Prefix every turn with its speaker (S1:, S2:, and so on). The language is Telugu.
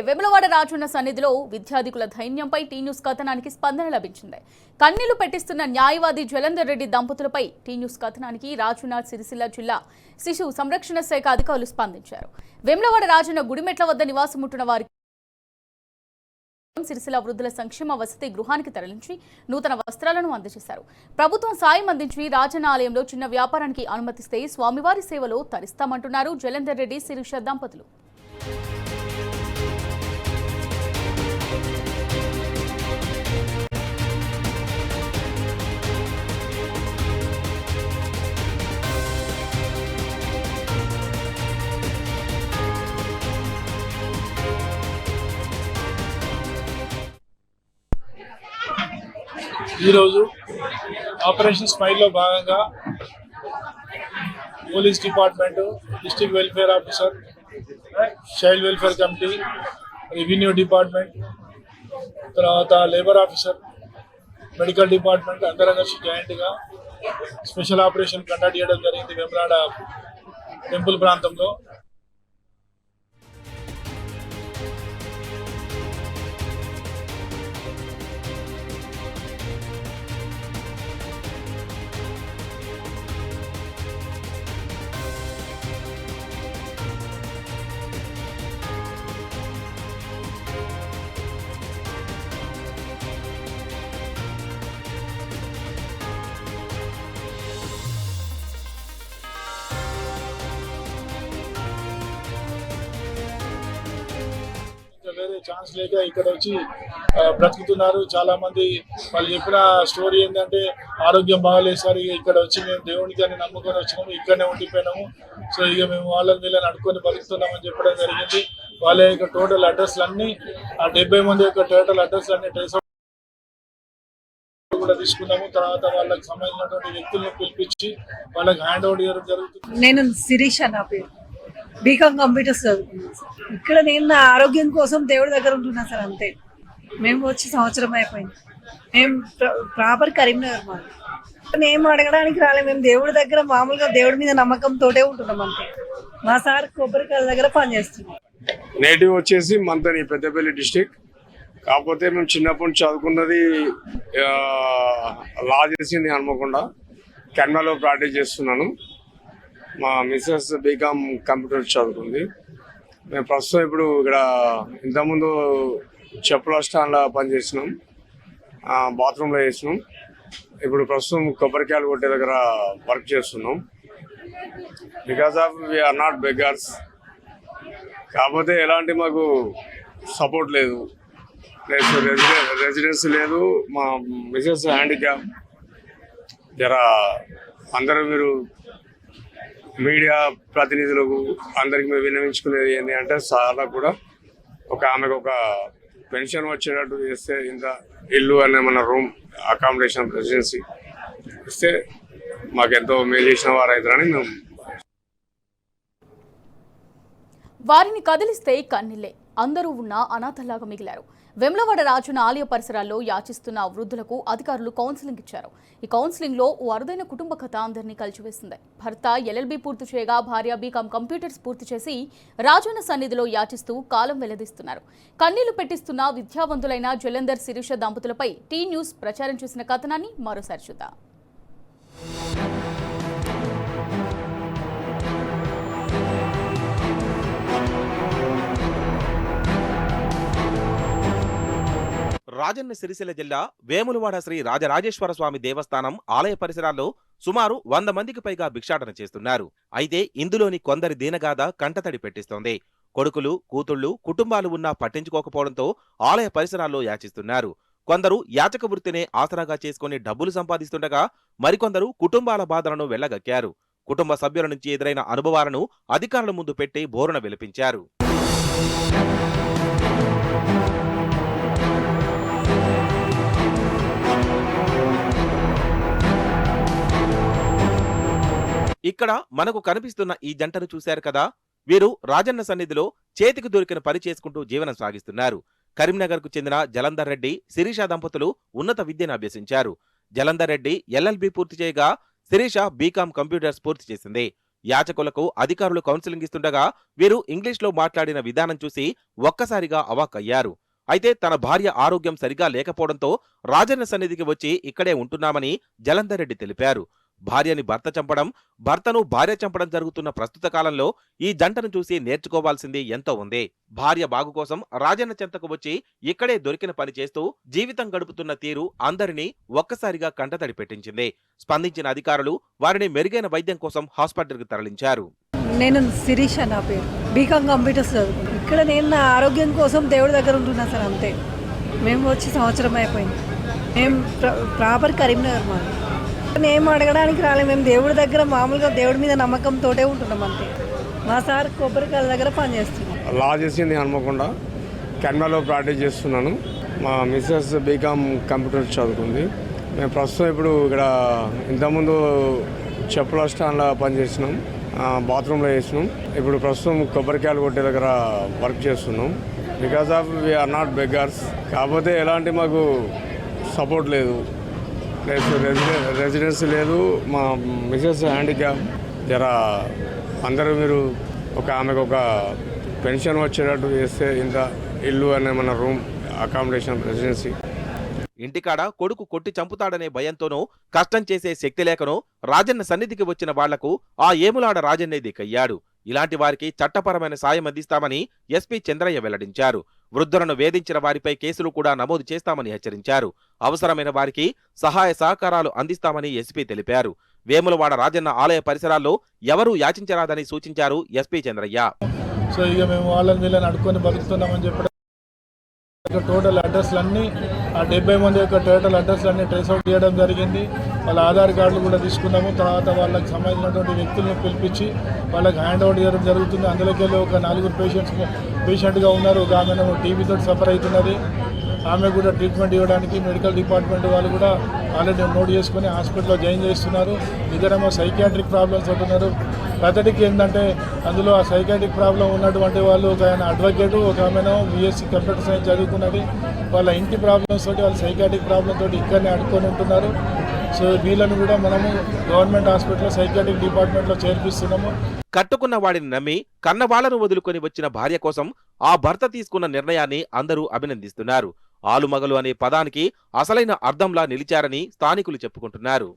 S1: వేములవాడ రాజన్న సన్నిధిలో విద్యార్థికుల ధైర్యంపై టీ న్యూస్ కథనానికి స్పందన లభించింది. కన్నీళ్లు పెట్టిస్తున్న న్యాయవాది జలంధర్ రెడ్డి దంపతులపై టీ న్యూస్ కథనానికి రాజన్న సిరిసిల్ల జిల్లా శిశు సంరక్షణ శాఖ అధికారులు స్పందించారు. వేములవాడ రాజన్న గుడిమెట్ల వద్ద నివాసం ఉంటున్న వారికి సిరిసిల్ల వృద్ధుల సంక్షేమ వసతి గృహానికి తరలించి నూతన వస్త్రాలను అందజేశారు. ప్రభుత్వం సాయం అందించి రాజన్న ఆలయంలో చిన్న వ్యాపారానికి అనుమతిస్తే స్వామివారి సేవలో తరిస్తామంటున్నారు జలంధర్ రెడ్డి శిరీష దంపతులు.
S2: ఈరోజు ఆపరేషన్ స్మైల్లో భాగంగా police department, district welfare officer, child welfare committee, revenue department, తర్వాత లేబర్ ఆఫీసర్, మెడికల్ డిపార్ట్మెంట్ అందరం కలిసి జాయింట్గా స్పెషల్ ఆపరేషన్ కండక్ట్ చేయడం జరిగింది వేములవాడ టెంపుల్ ప్రాంతంలో. వేరే ఛాన్స్ లేక ఇక్కడ వచ్చి బ్రతుకుతున్నారు. చాలా మంది వాళ్ళు చెప్పిన స్టోరీ ఏంటంటే ఆరోగ్యం బాగాలేదు సార్, ఇక్కడ వచ్చి మేము దేవునికి అని నమ్ముకొని వచ్చినాము, ఇక్కడనే ఉండిపోయినాము, సో ఇక మేము వాళ్ళని వీళ్ళని అడుక్కొని బతుకుతున్నామని చెప్పడం జరిగింది. వాళ్ళ యొక్క టోటల్ అడ్రస్లు అన్నీ, ఆ 70 మంది యొక్క టోటల్ అడ్రస్లు అన్ని ట్రేస్ కూడా తీసుకున్నాము. తర్వాత వాళ్ళకి సంబంధించినటువంటి వ్యక్తులను పిలిపించి వాళ్ళకి హ్యాండ్ ఓవర్ చేయడం జరుగుతుంది.
S3: నేను శిరీష, నా పేరు, బీకామ్ కంప్యూటర్స్ చదువుకున్నాను. ఇక్కడ నేను నా ఆరోగ్యం కోసం దేవుడి దగ్గర ఉంటున్నా సార్, అంతే. మేము వచ్చి సంవత్సరం అయిపోయింది. మేము ప్రాపర్ కరీంనగర్ మాది. మేము అడగడానికి రాలే, మేము దేవుడి దగ్గర మామూలుగా దేవుడి మీద నమ్మకంతోటే ఉంటున్నాం అంతే. మా సార్ కొబ్బరికాయల దగ్గర పనిచేస్తున్నాం.
S4: నేటివ్ వచ్చేసి మంతని, పెద్దపల్లి డిస్టిక్. కాకపోతే మేము చిన్నప్పటి నుంచి చదువుకున్నది లా చేసింది హన్మకొండ, కెనడాలో ప్రాక్టీస్ చేస్తున్నాను. మా మిస్సెస్ బీకామ్ కంప్యూటర్ చదువుకుంది. మేము ప్రస్తుతం ఇప్పుడు ఇక్కడ ఇంతకుముందు చెప్పుల స్టాండ్లో పనిచేసినాం, బాత్రూంలో చేసినాం. ఇప్పుడు ప్రస్తుతం కొబ్బరికాయలు కొట్టే దగ్గర వర్క్ చేస్తున్నాం. Because of we are not beggars. కాకపోతే ఎలాంటి మాకు సపోర్ట్ లేదు, ప్లస్ రెసిడెన్స్ లేదు. మా మిసెస్ హ్యాండిక్యాప్. జర అందరూ మీరు మీడియా ప్రతినిధులకు అందరికి మేము విన్నవించుకునేది ఏంటి అంటే, చాలా కూడా ఆమెకు ఒక పెన్షన్ వచ్చేటట్టు చేస్తే, ఇంత ఇల్లు అనే మన రూమ్ అకామిడేషన్ రెసిడెన్సీ ఇస్తే మాకెంతో మేలు చేసిన వారు అవుతారని మేము.
S1: వారిని కదిలిస్తే కన్నీళ్లే, అందరూ ఉన్న అనాథలాగా మిగిలారు. వేములవాడ రాజన్న ఆలయ పరిసరాల్లో యాచిస్తున్న వృద్ధులకు అధికారులు కౌన్సిలింగ్ ఇచ్చారు. ఈ కౌన్సిలింగ్ లో ఓ అరుదైన కుటుంబ కథ అందరినీ కలిచివేసింది. భర్త LLB పూర్తి చేయగా భార్య బీకామ్ కంప్యూటర్స్ పూర్తి చేసి రాజన్న సన్నిధిలో యాచిస్తూ కాలం వెల్లదీస్తున్నారు. కన్నీళ్లు పెట్టిస్తున్న విద్యావంతులైన జలంధర్ శిరీష దంపతులపై టీ న్యూస్ ప్రచారం చేసిన కథనాన్ని మరోసారి చూద్దాం.
S5: రాజన్న సిరిసిల్ల జిల్లా వేములవాడ శ్రీ రాజరాజేశ్వర స్వామి దేవస్థానం ఆలయ పరిసరాల్లో సుమారు 100 మందికి పైగా భిక్షాటన చేస్తున్నారు. అయితే ఇందులోని కొందరి దీనగాథ కంటతడి పెట్టిస్తోంది. కొడుకులు, కూతుళ్లు, కుటుంబాలు ఉన్నా పట్టించుకోకపోవడంతో ఆలయ పరిసరాల్లో యాచిస్తున్నారు. కొందరు యాచక వృత్తినే ఆసరాగా చేసుకుని డబ్బులు సంపాదిస్తుండగా మరికొందరు కుటుంబాల బాధలను వెళ్లగక్కారు. కుటుంబ సభ్యుల నుంచి ఎదురైన అనుభవాలను అధికారుల ముందు పెట్టి బోరున విలిపించారు. ఇక్కడ మనకు కనిపిస్తున్న ఈ జంటను చూశారు కదా, వీరు రాజన్న సన్నిధిలో చేతికి దొరికిన పని చేసుకుంటూ జీవనం సాగిస్తున్నారు. కరీంనగర్ కు చెందిన జలంధర్ రెడ్డి, శిరీష దంపతులు ఉన్నత విద్యను అభ్యసించారు. జలంధర్ రెడ్డి LLB పూర్తి చేయగా శిరీష బీకామ్ కంప్యూటర్స్ పూర్తి చేసింది. యాచకులకు అధికారులు కౌన్సిలింగ్ ఇస్తుండగా వీరు ఇంగ్లీష్లో మాట్లాడిన విధానం చూసి ఒక్కసారిగా అవాక్కయ్యారు. అయితే తన భార్య ఆరోగ్యం సరిగా లేకపోవడంతో రాజన్న సన్నిధికి వచ్చి ఇక్కడే ఉంటున్నామని జలంధర్ రెడ్డి తెలిపారు. భార్యని భర్త చంపడం, భర్తను భార్య చంపడం జరుగుతున్న ప్రస్తుత కాలంలో ఈ జంటను చూసి నేర్చుకోవాల్సింది ఎంతో ఉంది. భార్య బాగు కోసం రాజన్న చెంతకు వచ్చి ఇక్కడే దొరికిన పని చేస్తూ జీవితం గడుపుతున్న తీరు అందరినీ ఒక్కసారిగా కంటతడి పెట్టించింది. స్పందించిన అధికారులు వారిని మెరుగైన వైద్యం కోసం హాస్పిటల్కి తరలించారు.
S3: నేను శిరీష, నా పేరు. బీకామ్ కంప్యూటర్స్ చదువుకున్నాను. ఇక్కడ నేను నా ఆరోగ్యం కోసం దేవుడి దగ్గర ఉంటున్నా సార్, అంతే. మేము వచ్చి సంవత్సరం అయిపోయింది. మేము ప్రాపర్ కరీంనగర్ మాది. మేము అడగడానికి రాలేదు. మేము దేవుడి దగ్గర మామూలుగా దేవుడి మీద నమ్మకంతోటే ఉంటున్నాం, అంతే. మా సార్ కొబ్బరికాయల దగ్గర పనిచేస్తున్నాం.
S4: లా చేసింది హనుమకొండ, కెనడాలో ప్రాక్టీస్ చేస్తున్నాను. మా మిస్సెస్ బీకామ్ కంప్యూటర్ చదువుకుంది. మేము ప్రస్తుతం ఇప్పుడు ఇక్కడ ఇంతకుముందు చెప్పుల స్టాండ్లో పనిచేసినాం, బాత్రూంలో చేసినాం. ఇప్పుడు ప్రస్తుతం కొబ్బరికాయలు కొట్టే దగ్గర వర్క్ చేస్తున్నాం. Because of we are not beggars. కాకపోతే ఎలాంటి మాకు సపోర్ట్ లేదు, ప్లస్ రెసిడెన్సీ లేదు. మా మిసెస్ హ్యాండిక్యాప్. జర అందరూ మీరు ఆమెకు ఒక పెన్షన్ వచ్చేటట్టు చేస్తే, ఇంత ఇల్లు అనే మన రూమ్ అకామిడేషన్ రెసిడెన్సీ.
S5: ఇంటికాడ కొడుకు కొట్టి చంపుతాడనే భయంతోనూ కష్టం చేసే శక్తి లేకనో రాజన్న సన్నిధికి వచ్చిన వాళ్లకు ఆ ఏములాడ రాజన్నే దిక్కయ్యాడు. ఇలాంటి వారికి చట్టపరమైన సాయం అందిస్తామని ఎస్పీ చంద్రయ్య వెల్లడించారు. వృద్ధులను వేధించిన వారిపై కేసులు కూడా నమోదు చేస్తామని హెచ్చరించారు. అవసరమైన వారికి సహాయ సహకారాలు అందిస్తామని ఎస్పీ తెలిపారు. వేములవాడ రాజన్న ఆలయ పరిసరాల్లో ఎవరూ యాచించరాదని సూచించారు ఎస్పీ చంద్రయ్య.
S2: సో ఇక మేము వాళ్ళని వీళ్ళని అడుక్కొని బతుకుతున్నామని చెప్పడం, టోటల్ అడ్రస్లన్నీ ఆ 70 మంది యొక్క టోటల్ అడ్రస్లన్నీ ట్రేస్ అవుట్ చేయడం జరిగింది. వాళ్ళ ఆధార్ కార్డులు కూడా తీసుకున్నాము. తర్వాత వాళ్ళకి సంబంధించినటువంటి వ్యక్తులను పిలిపించి వాళ్ళకి హ్యాండ్ ఓవర్ చేయడం జరుగుతుంది. అందులోకి వెళ్ళి ఒక 4 పేషెంట్గా ఉన్నారు. ఒక ఆమెను టీబీతో సఫర్ అవుతున్నది. ఆమె కూడా ట్రీట్మెంట్ ఇవ్వడానికి మెడికల్ డిపార్ట్మెంట్ వాళ్ళు కూడా ఆల్రెడీ నోట్ చేసుకుని హాస్పిటల్లో జాయిన్ చేస్తున్నారు. ఇద్దరేమో సైకియాట్రిక్ ప్రాబ్లమ్స్ ఉంటున్నారు. కథటికి ఏంటంటే అందులో ఆ సైకాట్రిక్ ప్రాబ్లం ఉన్నటువంటి వాళ్ళు, ఒక ఆయన అడ్వకేటు, ఒక ఆమెను బీఎస్సీ కంప్యూటర్ సైన్స్ చదువుకున్నది. వాళ్ళ ఇంటి ప్రాబ్లమ్స్ తోటి, వాళ్ళ సైకాట్రిక్ ప్రాబ్లమ్ తోటి ఇక్కడనే అడుక్కొని ఉంటున్నారు. సో వీళ్ళని కూడా మనము గవర్నమెంట్ హాస్పిటల్లో సైకాట్రిక్ డిపార్ట్మెంట్లో చేర్పిస్తున్నాము.
S5: కట్టుకున్న వాడిని నమ్మి కన్నవాళ్లను వదులుకొని వచ్చిన భార్య కోసం ఆ భర్త తీసుకున్న నిర్ణయాన్ని అందరూ అభినందిస్తున్నారు. ఆలుమగలు అనే పదానికి అసలైన అర్థంలా నిలిచారని స్థానికులు చెప్పుకుంటున్నారు.